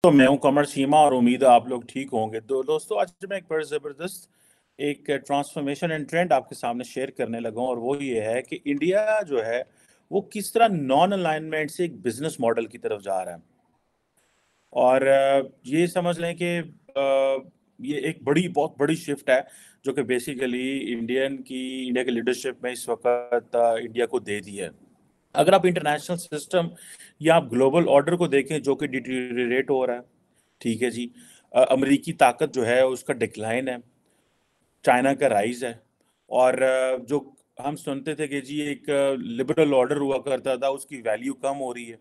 तो मैं हूं कमर सीमा और उम्मीद है आप लोग ठीक होंगे। तो दोस्तों, आज मैं एक बड़ा ज़बरदस्त एक ट्रांसफॉर्मेशन एंड ट्रेंड आपके सामने शेयर करने लगा हूं, और वो ये है कि इंडिया जो है वो किस तरह नॉन अलाइनमेंट से एक बिजनेस मॉडल की तरफ जा रहा है। और ये समझ लें कि ये एक बहुत बड़ी शिफ्ट है जो कि बेसिकली इंडिया के लीडरशिप में इस वक्त इंडिया को दे दी है। अगर आप इंटरनेशनल सिस्टम या आप ग्लोबल ऑर्डर को देखें जो कि डिटीरियरेट हो रहा है, ठीक है जी। अमेरिकी ताकत जो है उसका डिक्लाइन है, चाइना का राइज है। और जो हम सुनते थे कि जी एक लिबरल ऑर्डर हुआ करता था, उसकी वैल्यू कम हो रही है।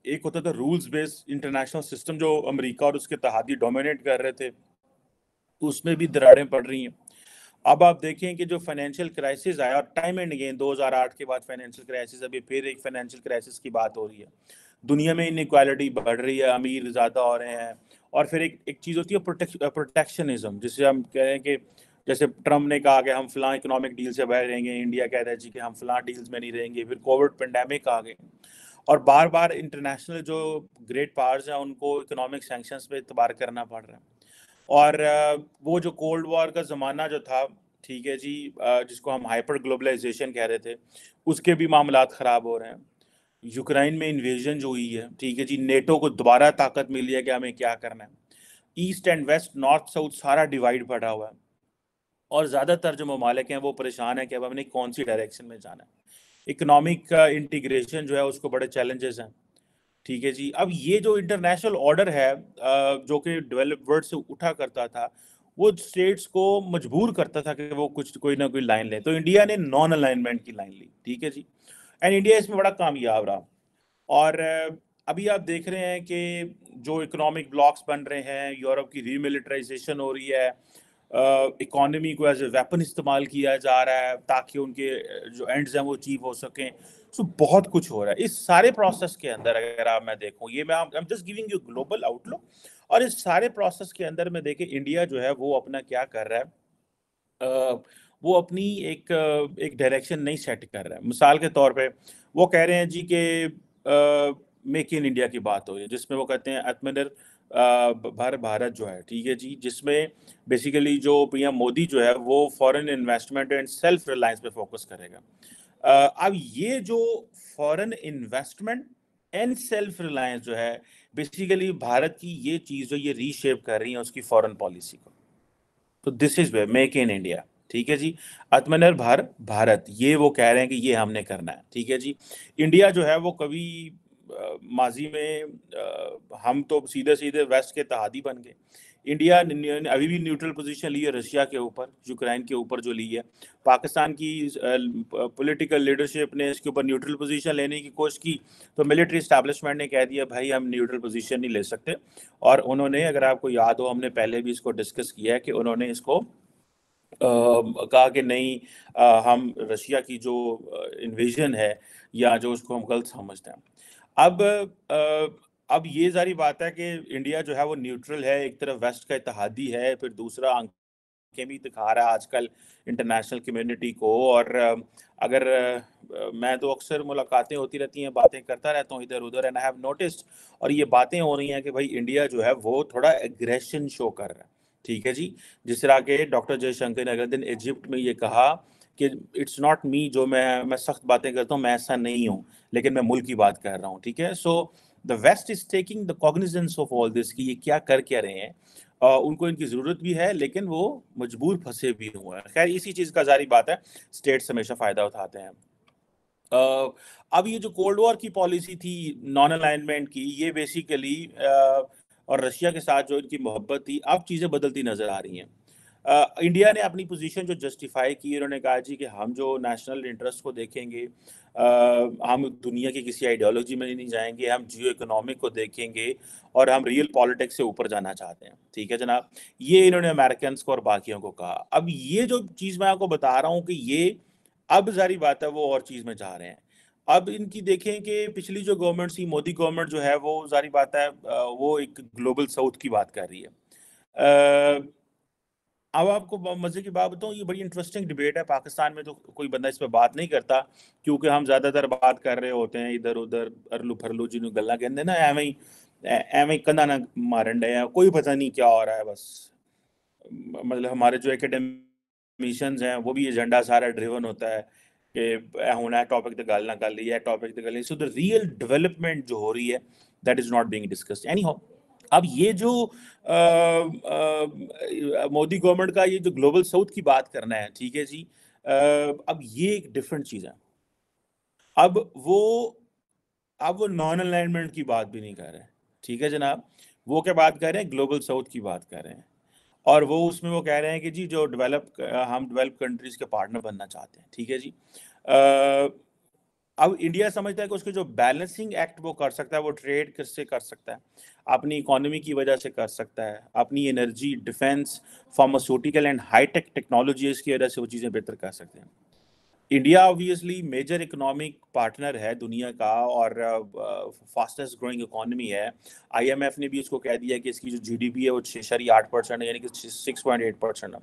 एक होता था रूल्स बेस्ड इंटरनेशनल सिस्टम जो अमेरिका और उसके तहादी डोमिनेट कर रहे थे, तो उसमें भी दरारें पड़ रही हैं। अब आप देखें कि जो फाइनेंशियल क्राइसिस आया, और टाइम एंड अगेन 2008 के बाद फाइनेंशियल क्राइसिस, अभी फिर एक फाइनेंशियल क्राइसिस की बात हो रही है। दुनिया में इनइक्वालिटी बढ़ रही है, अमीर ज़्यादा हो रहे हैं। और फिर एक चीज़ होती है प्रोटेक्शनिज्म, जिसे हम कह रहे हैं कि जैसे ट्रम्प ने कहा कि हम फलां इकोनॉमिक डील से बाहर रहेंगे, इंडिया कह रहा है जी कि हम फलां डील्स में नहीं रहेंगे। फिर कोविड पेंडेमिक आ गए, और बार बार इंटरनेशनल जो ग्रेट पावर्स हैं उनको इकोनॉमिक सैंक्शंस पे एतबार करना पड़ रहा है। और वो जो कोल्ड वॉर का ज़माना जो था, ठीक है जी, जिसको हम हाइपर ग्लोबलाइजेशन कह रहे थे, उसके भी मामलात ख़राब हो रहे हैं। यूक्रेन में इन्वेजन जो हुई है, ठीक है जी, नेटो को दोबारा ताकत मिली है कि हमें क्या करना है। East and west, north south सारा डिवाइड पड़ा हुआ है। और ज़्यादातर जो ममालिक हैं वो परेशान है कि अब हमने कौन सी डायरेक्शन में जाना है। इकोनॉमिक इंटीग्रेशन जो है उसको बड़े चैलेंजेस हैं, ठीक है जी। अब ये जो इंटरनेशनल ऑर्डर है जो कि डेवलप्ड वर्ल्ड से उठा करता था, वो स्टेट्स को मजबूर करता था कि वो कुछ कोई ना कोई लाइन ले। तो इंडिया ने नॉन अलाइनमेंट की लाइन ली, ठीक है जी। एंड इंडिया इसमें बड़ा कामयाब रहा। और अभी आप देख रहे हैं कि जो इकोनॉमिक ब्लॉक्स बन रहे हैं, यूरोप की रीमिलिटराइजेशन हो रही है, इकोनॉमी को एज ए वेपन इस्तेमाल किया जा रहा है ताकि उनके जो एंड्स हैं वो अचीव हो सकें। सो बहुत कुछ हो रहा है इस सारे प्रोसेस के अंदर। अगर आप मैं देखूं, ये मैं I am just giving you global outlook. और इस सारे प्रोसेस के अंदर में देखें इंडिया जो है वो अपना क्या कर रहा है, वो अपनी एक डायरेक्शन नहीं सेट कर रहा है। मिसाल के तौर पे वो कह रहे हैं जी कि मेक इन इंडिया की बात हो रही है, जिसमें वो कहते हैं आत्मनिर्भर भारत जो है, ठीक है जी, जिसमें बेसिकली जो पीएम मोदी जो है वो foreign investment and self reliance पे फोकस करेगा। अब ये जो foreign investment and self reliance जो है, बेसिकली भारत की ये चीज़ जो ये रीशेप कर रही है उसकी फॉरेन पॉलिसी को। तो this is way make in India, ठीक है जी। आत्मनिर्भर भारत, ये वो कह रहे हैं कि ये हमने करना है, ठीक है जी। इंडिया जो है वो कभी माजी में हम तो सीधे सीधे वेस्ट के तहादी बन गए। इंडिया ने अभी भी न्यूट्रल पोजीशन ली है रशिया के ऊपर, यूक्रेन के ऊपर जो ली है। पाकिस्तान की पॉलिटिकल लीडरशिप ने इसके ऊपर न्यूट्रल पोजीशन लेने की कोशिश की, तो मिलिट्री इस्टेब्लिशमेंट ने कह दिया भाई हम न्यूट्रल पोजीशन नहीं ले सकते। और उन्होंने, अगर आपको याद हो, हमने पहले भी इसको डिस्कस किया है कि उन्होंने इसको कहा कि नहीं, हम रशिया की जो इन्वेजन है या जो उसको हम गलत समझते हैं। अब अब ये जारी बात है कि इंडिया जो है वो न्यूट्रल है, एक तरफ वेस्ट का इत्तेहादी है, फिर दूसरा आंखें भी दिखा रहा है आजकल इंटरनेशनल कम्युनिटी को। और अगर मैं तो अक्सर मुलाकातें होती रहती हैं, बातें करता रहता हूँ इधर उधर, एंड आई हैव नोटिस्ड, और ये बातें हो रही हैं कि भाई इंडिया जो है वो थोड़ा एग्रेशन शो कर रहा है, ठीक है जी। जिस तरह के डॉक्टर जयशंकर ने अगले दिन इजिप्ट में ये कहा कि इट्स नॉट मी, जो मैं सख्त बातें करता हूँ, मैं ऐसा नहीं हूँ, लेकिन मैं मुल्क की बात कर रहा हूँ, ठीक है। So the west is taking the cognizance of all this कि ये क्या रहे हैं। उनको इनकी ज़रूरत भी है, लेकिन वो मजबूर फंसे भी हुए हैं। खैर, इसी चीज़ का जारी बात है, स्टेट्स हमेशा फ़ायदा उठाते हैं। अब ये जो कोल्ड वॉर की पॉलिसी थी नॉन अलाइनमेंट की, ये बेसिकली और रशिया के साथ जो इनकी मोहब्बत थी, अब चीज़ें बदलती नज़र आ रही हैं। इंडिया ने अपनी पोजीशन जो जस्टिफाई की, उन्होंने कहा जी कि हम जो नेशनल इंटरेस्ट को देखेंगे, हम दुनिया की किसी आइडियोलॉजी में नहीं जाएंगे, हम जियो इकोनॉमिक को देखेंगे, और हम रियल पॉलिटिक्स से ऊपर जाना चाहते हैं, ठीक है जनाब। ये इन्होंने अमेरिकन को और बाकियों को कहा। अब ये जो चीज़ मैं आपको बता रहा हूँ कि ये अब जारी बात है वो और चीज़ में जा रहे हैं। अब इनकी देखें कि पिछली जो गवर्नमेंट थी, मोदी गवर्नमेंट जो है, वो जारी बात है वो एक ग्लोबल साउथ की बात कर रही है। अब आपको मजे की बात बताऊं, ये बड़ी इंटरेस्टिंग डिबेट है। पाकिस्तान में तो कोई बंदा इस पे बात नहीं करता, क्योंकि हम ज्यादातर बात कर रहे होते हैं इधर उधर, अरलू फरलू जिन्होंने गल्ला कहते ना, एवं ही एवं कंधा ना मारन डे, कोई पता नहीं क्या हो रहा है। बस मतलब हमारे जो एकेडमिशियंस हैं वो भी एजेंडा सारा ड्रिवन होता है कि होना टॉपिक तो गल ना कर ली है, टॉपिक तो कर ली। सो द रियल डेवलपमेंट जो हो रही है that is not being discussed any how. अब ये जो मोदी गवर्नमेंट का ये जो ग्लोबल साउथ की बात करना है, ठीक है जी, अब ये एक डिफरेंट चीज है। अब वो अब वो नॉन अलाइनमेंट की बात भी नहीं कर रहे, ठीक है जनाब। वो क्या बात कर रहे हैं, ग्लोबल साउथ की बात कर रहे हैं। और वो उसमें वो कह रहे हैं कि जी जो हम डेवलप कंट्रीज के पार्टनर बनना चाहते हैं, ठीक है जी। अब इंडिया समझता है कि उसके जो बैलेंसिंग एक्ट वो कर सकता है, वो ट्रेड किससे कर सकता है, अपनी इकोनॉमी की वजह से कर सकता है, अपनी energy, defence, pharmaceutical and hi-tech technologies की वजह से वो चीज़ें बेहतर कर सकते हैं। India obviously major economic partner है दुनिया का और फास्टेस्ट ग्रोइंग इकोनॉमी है। आईएमएफ ने भी इसको कह दिया कि इसकी जो जीडीपी है वो 6.8% है, यानी कि 6.8% है।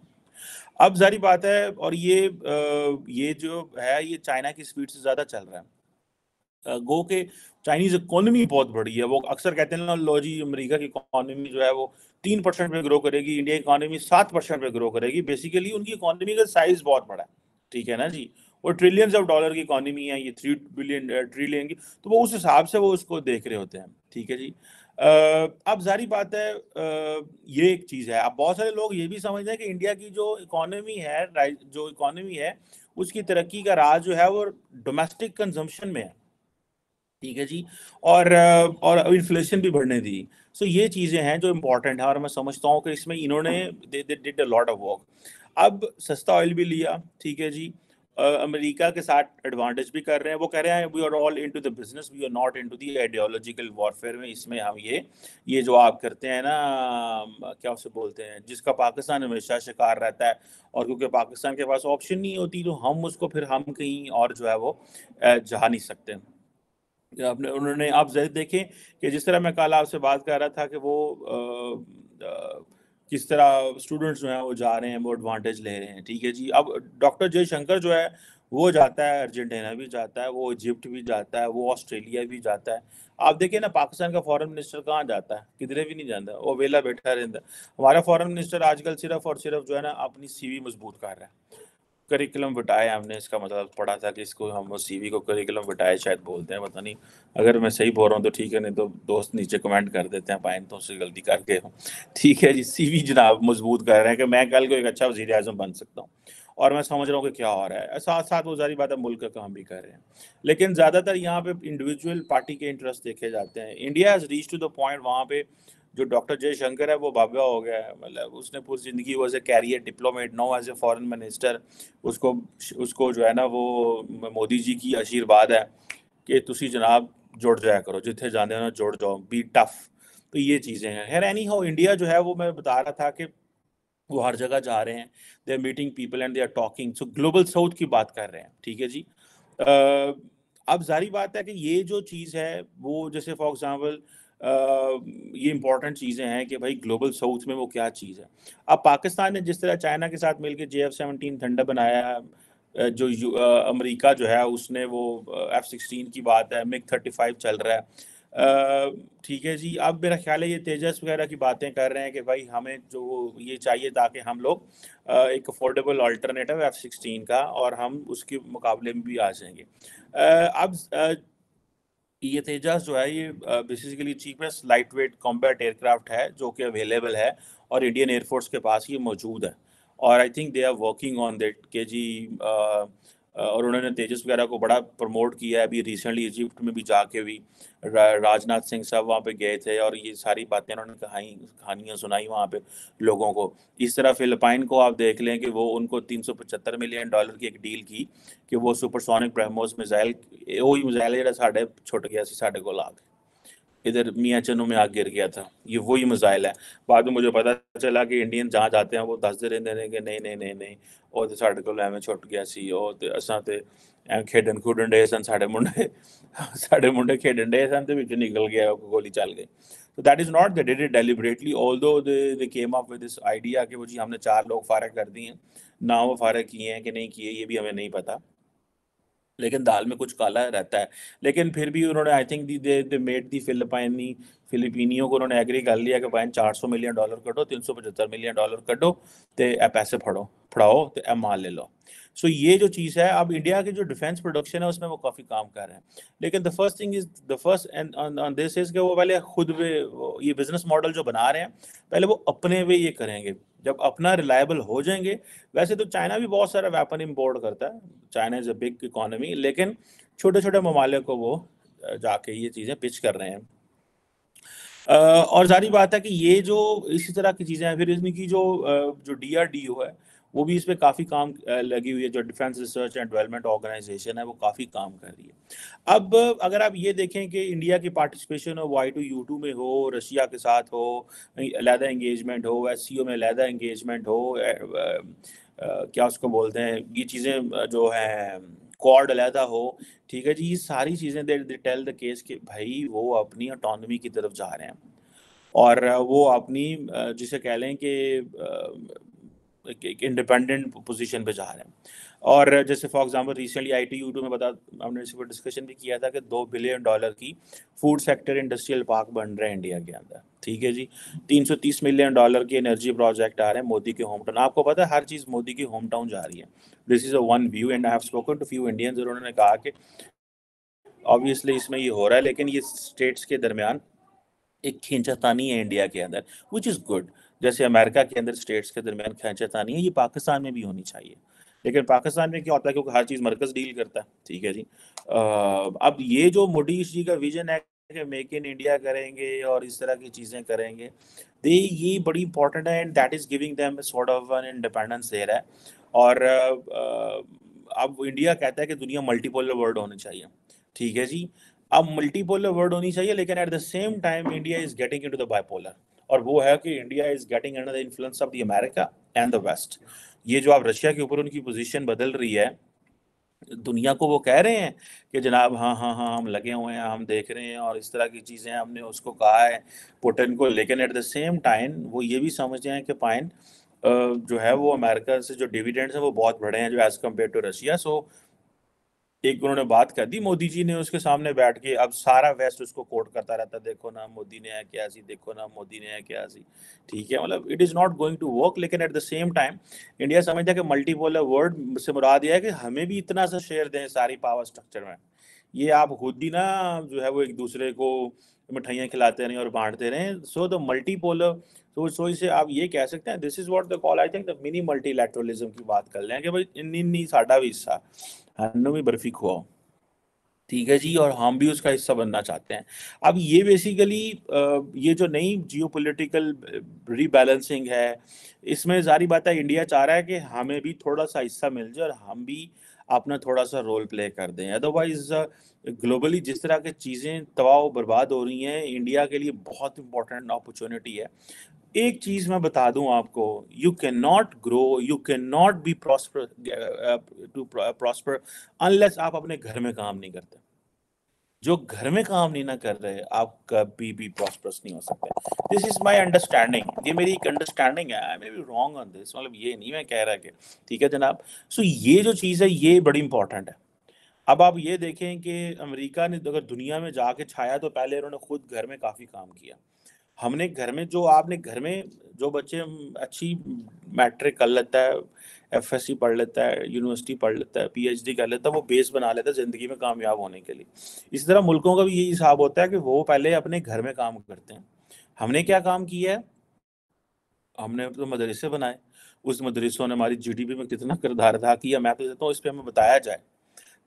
अब जारी बात है, और ये जो है ये चाइना की स्पीड से ज़्यादा चल रहा है। गो के चाइनीज इकोनॉमी बहुत बड़ी है। वो अक्सर कहते हैं ना, लो जी अमेरिका की इकोनॉमी जो है वो 3% पे ग्रो करेगी, इंडिया की इकोनॉमी 7% पे ग्रो करेगी। बेसिकली उनकी इकोनॉमी का साइज बहुत बड़ा है, ठीक है ना जी। वो ट्रिलियंस ऑफ डॉलर की इकोनॉमी है, ये 3 बिलियन ट्रिलियन की। तो वो उस हिसाब से वो उसको देख रहे होते हैं, ठीक है जी। अब जारी बात है, ये एक चीज़ है। अब बहुत सारे लोग ये भी समझते हैं कि इंडिया की जो इकोनॉमी है, जो इकोनॉमी है उसकी तरक्की का राज जो है वो डोमेस्टिक कंजम्पशन में है, ठीक है जी। और इन्फ्लेशन भी बढ़ने दी। सो ये चीज़ें हैं जो इम्पोर्टेंट है, और मैं समझता हूँ कि इसमें इन्होंने they did a lot of work. अब सस्ता ऑयल भी लिया, ठीक है जी। अमेरिका के साथ एडवांटेज भी कर रहे हैं। वो कह रहे हैं we are all into the business, we are not into the ideological warfare में। इसमें हम ये जो आप करते हैं ना, क्या उसे बोलते हैं, जिसका पाकिस्तान हमेशा शिकार रहता है। और क्योंकि पाकिस्तान के पास ऑप्शन नहीं होती तो हम कहीं और जो है वो जा नहीं सकते। आपने उन्होंने आप देखें कि जिस तरह मैं कल आपसे बात कर रहा था कि वो किस तरह स्टूडेंट्स जो हैं वो जा रहे हैं, वो एडवांटेज ले रहे हैं, ठीक है जी। अब डॉक्टर जयशंकर जो है वो जाता है, अर्जेंटीना भी जाता है, वो इजिप्ट भी जाता है, वो ऑस्ट्रेलिया भी जाता है। आप देखिए ना, पाकिस्तान का फॉरेन मिनिस्टर कहाँ जाता है, किधरे भी नहीं जाता, वो वेला बैठा रहता है। हमारा फॉरेन मिनिस्टर आजकल सिर्फ और सिर्फ जो है ना अपनी सीवी मजबूत कर रहा है। करिकुलम बिटाए हमने, इसका मतलब पढ़ा था कि इसको हम सीवी को करिकुलम बिटाए शायद बोलते हैं, पता नहीं। अगर मैं सही बोल रहा हूँ तो ठीक है, नहीं तो दोस्त नीचे कमेंट कर देते हैं पाइन तो उससे गलती करके हो। ठीक है जी, सीवी जनाब मजबूत कर रहे हैं कि मैं कल को एक अच्छा वजीर आजम बन सकता हूँ। और मैं समझ रहा हूँ कि क्या हो रहा है, साथ साथ वो सारी बात है मुल्क का काम भी कर रहे हैं। लेकिन ज़्यादातर यहाँ पे इंडिविजुअल पार्टी के इंटरेस्ट देखे जाते हैं। India has reach to the point, वहाँ पे जो डॉक्टर जयशंकर है वो बाबा हो गया है। मतलब उसने पूरी ज़िंदगी वो as a career diplomat, no as a foreign minister. उसको उसको जो है ना वो मोदी जी की आशीर्वाद है कि तुसी जनाब जुड़ जाया करो, जिथे जाते हो ना जुड़ जाओ, बी टफ। तो ये चीज़ें हैं। खैर एनी हाउ, इंडिया जो है वो मैं बता रहा था कि वो हर जगह जा रहे हैं, they are meeting people and they are talking. So global south की बात कर रहे हैं, ठीक है जी। अब जारी बात है कि ये जो चीज़ है वो, जैसे फॉर एग्जांपल ये इंपॉर्टेंट चीज़ें हैं कि भाई ग्लोबल साउथ में वो क्या चीज़ है। अब पाकिस्तान ने जिस तरह चाइना के साथ मिलकर JF-17 थंडर बनाया है, अमेरिका जो है उसने वो F-16 की बात है, MiG-35 चल रहा है। ठीक है जी। अब मेरा ख्याल है ये तेजस वगैरह की बातें कर रहे हैं कि भाई हमें जो ये चाहिए ताकि हम लोग एक अफोर्डेबल अल्टरनेटिव F-16 का, और हम उसके मुकाबले में भी आ जाएंगे। अब ये तेजस जो है ये basically cheapest light weight combat aircraft है जो कि अवेलेबल है, और इंडियन एयरफोर्स के पास ये मौजूद है। और I think they are working on that के जी। और उन्होंने तेजस वगैरह को बड़ा प्रमोट किया है। अभी रिसेंटली इजिप्ट में भी जाके भी राजनाथ सिंह साहब वहाँ पे गए थे, और ये सारी बातें उन्होंने कहानियाँ सुनाई वहाँ पे लोगों को। इस तरह फिलिपाइन को आप देख लें कि वो उनको $375 मिलियन की एक डील की कि वो सुपरसोनिक ब्रह्मोस मिसाइल, वही मिसाइल है जो साढ़े छुट गया सी साढ़े को लाग, इधर मियाँ चनू में आग गिर गया था, ये वही मिसाइल है। बाद में मुझे पता चला कि इंडियन जहाँ जाते हैं वो दसदे रहंदे ने कि नहीं नहीं नहीं नहीं, ਉਹ ਤੇ ਸਾਡੇ ਕੋਲ ਐਵੇਂ ਛੁੱਟ ਗਿਆ ਸੀ, ਉਹ ਤੇ ਅਸਾਂ ਤੇ ਐ ਖੇਡਣ ਖੁੱਡਣ ਡਏ ਸਨ ਸਾਡੇ ਮੁੰਡੇ। ਸਾਡੇ ਮੁੰਡੇ ਖੇਡਣ ਡਏ ਸਨ ਤੇ ਵਿੱਚ ਨਿਕਲ ਗਿਆ, ਉਹ ਗੋਲੀ ਚੱਲ गई। तो that is not, they did it deliberately, although they came up with this idea कि वो जी हमने 4 लोग फारग कर दिए हैं। ना वो फारग किए हैं कि नहीं किए ये भी हमें नहीं पता, लेकिन दाल में कुछ काला रहता है। लेकिन फिर भी उन्होंने आई थिंक दे दे मेड दी फिलिपाइनी फिलिपीनियों को उन्होंने एग्री कर लिया कि भाई $400 मिलियन कटो, $375 मिलियन कटो, तो ए पैसे फड़ाओ तो ए माल ले लो। सो ये जो चीज़ है, अब इंडिया की जो डिफेंस प्रोडक्शन है उसमें वो काफ़ी काम कर रहे हैं, लेकिन the first and on this is कि वो पहले खुद वे ये बिजनेस मॉडल जो बना रहे हैं पहले वो अपने वे ये करेंगे। जब अपना रिलायबल हो जाएंगे, वैसे तो चाइना भी बहुत सारा वेपन इंपोर्ट करता है, China is a big economy, लेकिन छोटे छोटे ममालिक को वो जाके ये चीज़ें पिच कर रहे हैं। और जारी बात है कि ये जो इसी तरह की चीज़ें हैं, फिर इनकी जो DRDO है वो भी इस पे काफ़ी काम लगी हुई है, जो defence research and development organisation है वो काफ़ी काम कर रही है। अब अगर आप ये देखें कि इंडिया की पार्टिसिपेशन हो Y2U2 में हो, रशिया के साथ हो अलहदा एंगेजमेंट हो, SCO में अलहदा एंगेजमेंट हो, क्या उसको बोलते हैं ये चीज़ें जो हैं क्वाड अलहदा हो, ठीक है जी, ये सारी चीज़ें दे टेल द केस कि भाई वो अपनी ऑटोनॉमी की तरफ जा रहे हैं और वो अपनी जिसे कह लें कि एक इंडिपेंडेंट पोजीशन पे जा रहे हैं। और जैसे फॉर एग्जांपल रिसेंटली IT-U2 में हमने इस पर डिस्कशन भी किया था कि $2 बिलियन की फूड सेक्टर इंडस्ट्रियल पार्क बन रहे हैं इंडिया के अंदर, ठीक है जी। $330 मिलियन की एनर्जी प्रोजेक्ट आ रहे हैं मोदी के होम टाउन। आपको पता है हर चीज़ मोदी के होम टाउन जा रही है। This is a one view and I have spoken to few Indians, उन्होंने कहा कि ऑब्वियसली इसमें ये हो रहा है, लेकिन ये स्टेट्स के दरमियान एक खींचातानी है इंडिया के अंदर, विच इज़ गुड। जैसे अमेरिका के अंदर स्टेट्स के दरमियान खींचातानी है, ये पाकिस्तान में भी होनी चाहिए। लेकिन पाकिस्तान में क्या होता है, क्योंकि हर चीज़ मरकज़ डील करता है, ठीक है जी। अब ये जो मोदी जी का विजन है कि मेक इन इंडिया करेंगे और इस तरह की चीज़ें करेंगे, ये बड़ी इंपॉर्टेंट है and that is giving them sort of an independence दे रहा है। और अब इंडिया कहता है कि दुनिया मल्टीपोलर वर्ल्ड होनी चाहिए, ठीक है जी। अब मल्टीपोलर वर्ल्ड होनी चाहिए, लेकिन at the same time India is getting into the bipolar, और वो है कि India is getting under the influence of the America and the west. ये जो आप रशिया के ऊपर उनकी पोजीशन बदल रही है, दुनिया को वो कह रहे हैं कि जनाब हाँ हाँ हाँ हम लगे हुए हैं, हम देख रहे हैं और इस तरह की चीज़ें हमने उसको कहा है पुतिन को, लेकिन एट द सेम टाइम वो ये भी समझते हैं कि पाइन जो है वो अमेरिका से जो डिविडेंड्स हैं वो बहुत बड़े हैं जो एज कम्पेयर टू रशिया। सो एक उन्होंने बात कर दी मोदी जी ने उसके सामने बैठ के, अब सारा वेस्ट उसको कोट करता रहता, देखो ना मोदी ने है क्या सी, देखो ना मोदी ने है क्या सी, ठीक है। मतलब it is not going to work, लेकिन at the same time India समझता है कि मल्टीपोलर वर्ल्ड से मुराद यह है कि हमें भी इतना सा शेयर दें सारी पावर स्ट्रक्चर में। ये आप खुद ही ना जो है वो एक दूसरे को मिठाइयाँ खिलाते रहें और बांटते रहें। सो द मल्टीपोलर, तो इसे आप ये कह सकते हैं, this is what the call, I think the mini multilateralism की बात कर लें कि भाई इन्नी साडा भी हिस्सा, हन्नू भी बर्फी खुआओ, ठीक है जी, और हम भी उसका हिस्सा बनना चाहते हैं। अब ये बेसिकली ये जो नई जियोपॉलिटिकल रीबैलेंसिंग है, इसमें जारी बात है इंडिया चाह रहा है कि हमें भी थोड़ा सा हिस्सा मिल जाए और हम भी अपना थोड़ा सा रोल प्ले कर दें। अदरवाइज ग्लोबली जिस तरह की चीज़ें तबाह बर्बाद हो रही हैं, इंडिया के लिए बहुत इंपॉर्टेंट अपॉर्चुनिटी है। एक चीज मैं बता दूं आपको, you can not grow, you can not be prosper to prosper unless आप अपने घर में काम नहीं करते। जो घर में काम नहीं ना कर रहे, आप कभी भी प्रॉस्परस नहीं हो सकते। दिस इज माय अंडरस्टैंडिंग, ये मेरी एक अंडरस्टैंडिंग है, I may be wrong on this, मतलब ये नहीं मैं कह रहा कि ठीक है जनाब। सो ये जो चीज़ है ये बड़ी इंपॉर्टेंट है। अब आप ये देखें कि अमेरिका ने अगर दुनिया में जाके छाया तो पहले उन्होंने खुद घर में काफ़ी काम किया। हमने घर में जो आपने घर में जो बच्चे अच्छी मैट्रिक कर लेता है, FSC पढ़ लेता है, यूनिवर्सिटी पढ़ लेता है, PhD कर लेता है, वो बेस बना लेता है ज़िंदगी में कामयाब होने के लिए। इसी तरह मुल्कों का भी यही हिसाब होता है कि वो पहले अपने घर में काम करते हैं। हमने क्या काम किया है, हमने तो मदरसे बनाए, उस मदरसों ने हमारी GDP में कितना किरदार अदा किया, मैं तो कहता हूँ इस पे हमें बताया जाए,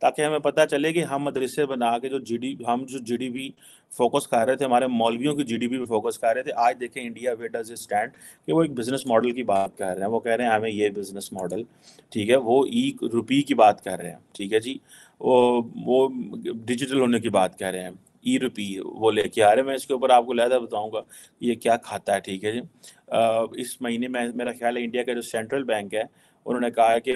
ताकि हमें पता चले कि हम मदरसे बना के हम जो GDP फोकस कर रहे थे, हमारे मौलवियों की GDP पे फोकस कर रहे थे, आज देखें India where does it stand, कि वो एक बिजनेस मॉडल की बात कर रहे हैं। वो कह रहे हैं हमें ये बिजनेस मॉडल, ठीक है, वो ₹1 की बात कर रहे हैं, ठीक है जी। वो डिजिटल होने की बात कर रहे हैं, ₹1 वो लेके आ रहे हैं। मैं इसके ऊपर आपको लहदा बताऊंगा ये क्या खाता है, ठीक है जी। इस महीने में मेरा ख्याल है इंडिया का जो सेंट्रल बैंक है उन्होंने कहा है कि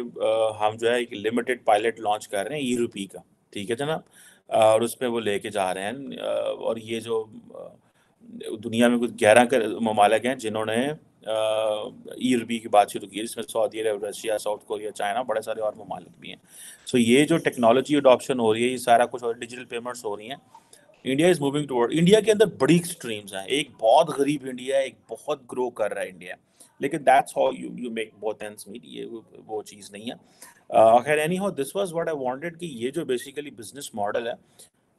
हम जो है एक लिमिटेड पायलट लॉन्च कर रहे हैं ₹1 का, ठीक है जनाब। और उसमें वो लेके जा रहे हैं और ये जो दुनिया में कुछ 11 ममालिक हैं जिन्होंने ₹1 की बात शुरू की है, जिसमें सऊदी अरब, रशिया, साउथ कोरिया, चाइना, बड़े सारे और ममालिक भी हैं। सो ये जो टेक्नोलॉजी अडॉप्शन हो रही है, ये सारा कुछ और डिजिटल पेमेंट्स हो रही हैं, India is moving toward, India के अंदर बड़ी स्ट्रीम्स हैं, एक बहुत गरीब इंडिया है, एक बहुत ग्रो कर रहा है इंडिया, लेकिन that's how you make both ends meet, ये वो चीज़ नहीं है। खैर anyhow, this was what I wanted कि ये जो बेसिकली बिजनेस मॉडल है,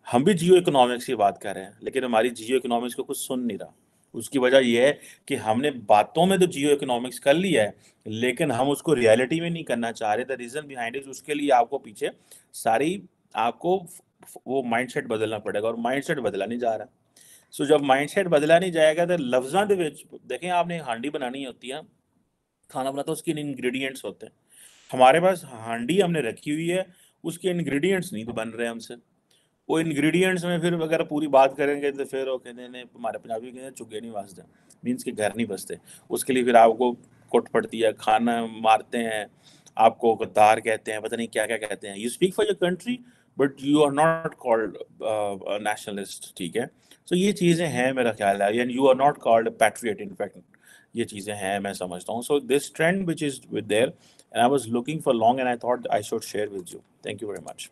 हम भी जियो इकोनॉमिक्स की बात कर रहे हैं, लेकिन हमारी जियो इकोनॉमिक्स को कुछ सुन नहीं रहा। उसकी वजह ये है कि हमने बातों में तो जियो इकोनॉमिक्स कर लिया है, लेकिन हम उसको रियलिटी में नहीं करना चाह रहे। द रीजन बिहाइंड इज, उसके लिए आपको पीछे सारी आपको वो माइंडसेट बदलना पड़ेगा, और माइंडसेट बदला नहीं जा रहा। सो जब माइंडसेट बदला नहीं जाएगा तो लफ्ज़ां ਦੇ ਵਿੱਚ देखें, आपने हांडी बनानी होती है, खाना बनाते उसके इंग्रेडिएंट्स होते हैं। हमारे पास हांडी हमने रखी हुई है, उसके इंग्रेडिएंट्स नहीं तो बन रहे हमसे। वो इंग्रेडिएंट्स में फिर अगर पूरी बात करेंगे तो फिर वो कहते हैं, हमारे पंजाबी कहते हैं चुगे नहीं वास्ते, मीन्स के घर नहीं बसते। उसके लिए फिर आपको कुट पड़ती है, खाना मारते हैं, आपको गद्दार कहते हैं, पता नहीं क्या क्या कहते हैं। You speak for your country but you are not called nationalist, ठीक है। सो ये चीज़ें हैं मेरा ख्याल है, and you are not called patriot in fact, ये चीज़ें हैं मैं समझता हूँ। So this trend which is with there and I was looking for long and I thought I should share with you. Thank you very much.